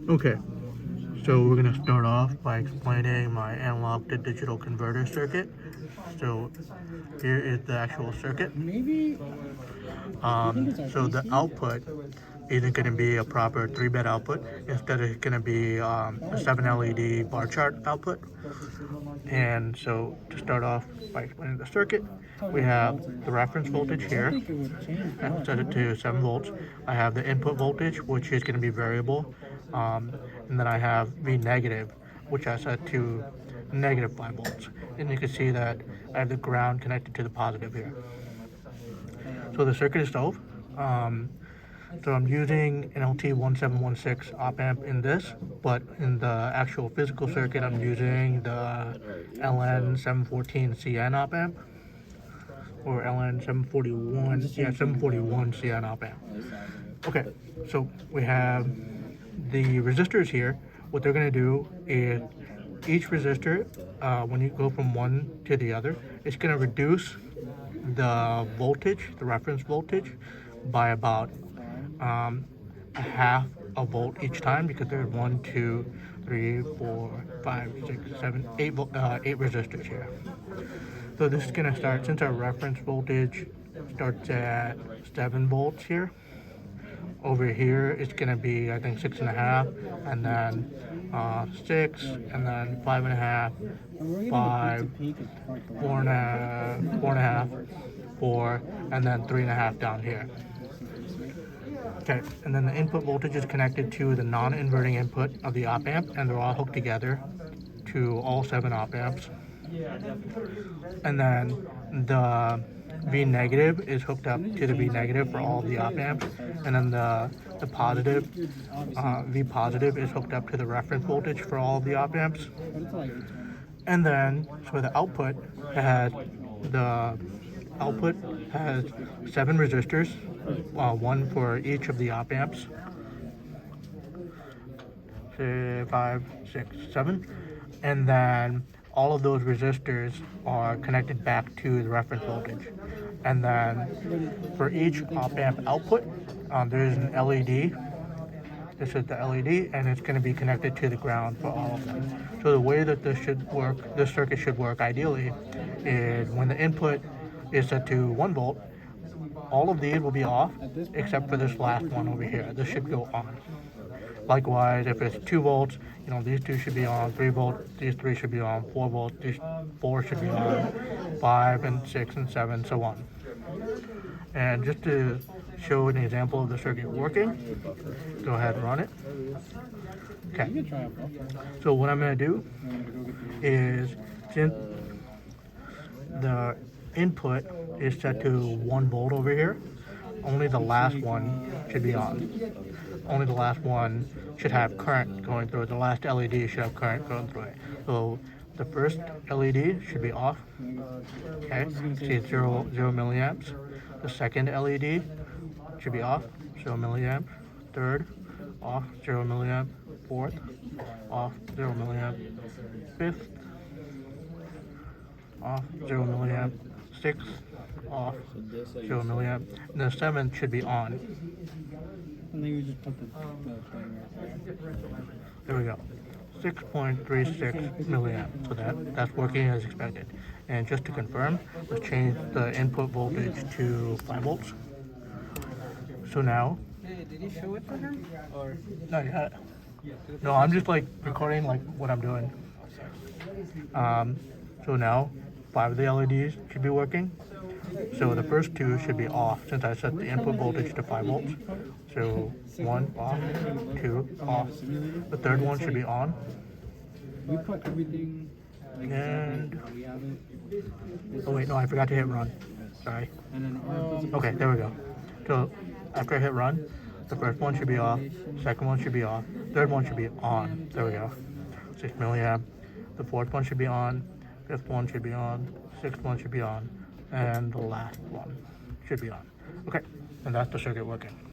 Okay, so we're going to start off by explaining my analog to digital converter circuit. So here is the actual circuit. So the output isn't going to be a proper 3-bit output. Instead, it's going to be a 7 LED bar chart output. And so to start off by explaining the circuit, we have the reference voltage here. I've set it to 7 volts. I have the input voltage, which is going to be variable. And then I have V negative, which I set to negative 5 volts. And you can see that I have the ground connected to the positive here. So the circuit itself, so I'm using an LT1716 op amp in this, but in the actual physical circuit, I'm using the LN714CN op amp, or LN741, yeah, 741 CN op amp. Okay, so we have the resistors here. What they're going to do is each resistor, when you go from one to the other, it's going to reduce the voltage, the reference voltage, by about a half a volt each time, because there's 1, 2, 3, 4, 5, 6, 7, 8 resistors here. So this is going to start, since our reference voltage starts at 7 volts here, over here it's going to be, I think, 6.5, and then 6, and then 5.5, 5, 4.5, 4, and then 3.5 down here. Okay, and then the input voltage is connected to the non-inverting input of the op amp, and they're all hooked together to all 7 op amps. And then the V negative is hooked up to the V negative for all of the op amps, and then the positive, V positive, is hooked up to the reference voltage for all of the op amps. And then, so the output has 7 resistors, 1 for each of the op amps. 5, 6, 7, and then all of those resistors are connected back to the reference voltage. And then for each op amp output, there's an LED. This is the LED, and it's going to be connected to the ground for all of them. So the way that this circuit should work ideally, is when the input is set to 1 volt, all of these will be off except for this last one over here. This should go on. Likewise, if it's 2 volts, these 2 should be on. 3 volts, these 3 should be on. 4 volts, these 4 should be on. 5 and 6 and 7, so on. And just to show an example of the circuit working, go ahead and run it. Okay. So what I'm going to do is, since the input is set to 1 volt over here, only the last one should be on. Only the last one should have current going through it. The last LED should have current going through it. So the first LED should be off. Okay, see it's 0 milliamps. The second LED should be off, 0 milliamps. Third, off, 0 milliamp. Fourth, off, 0 milliamp. Fifth, off, 0 milliamp. Sixth, off, 0 milliamp. And the seventh should be on. And then you just put the There we go. 6.36 milliamps. So that's working as expected. And just to confirm, let's change the input voltage to 5 volts. So now, did you show it for her? Or not yet. No, I'm just recording what I'm doing. So now 5 of the LEDs should be working. So the first 2 should be off, since I set the input voltage to 5 volts. So 1 off, 2 off. The third one should be on. we put everything And we have it. oh wait, no, I forgot to hit run. Sorry. And then our Okay, there we go. So after I hit run, the first one should be off, second one should be off, third one should be on. There we go. 6 milliamp. The fourth one should be on, fifth one should be on, sixth one should be on, and the last one should be on. Okay, and that's the circuit working.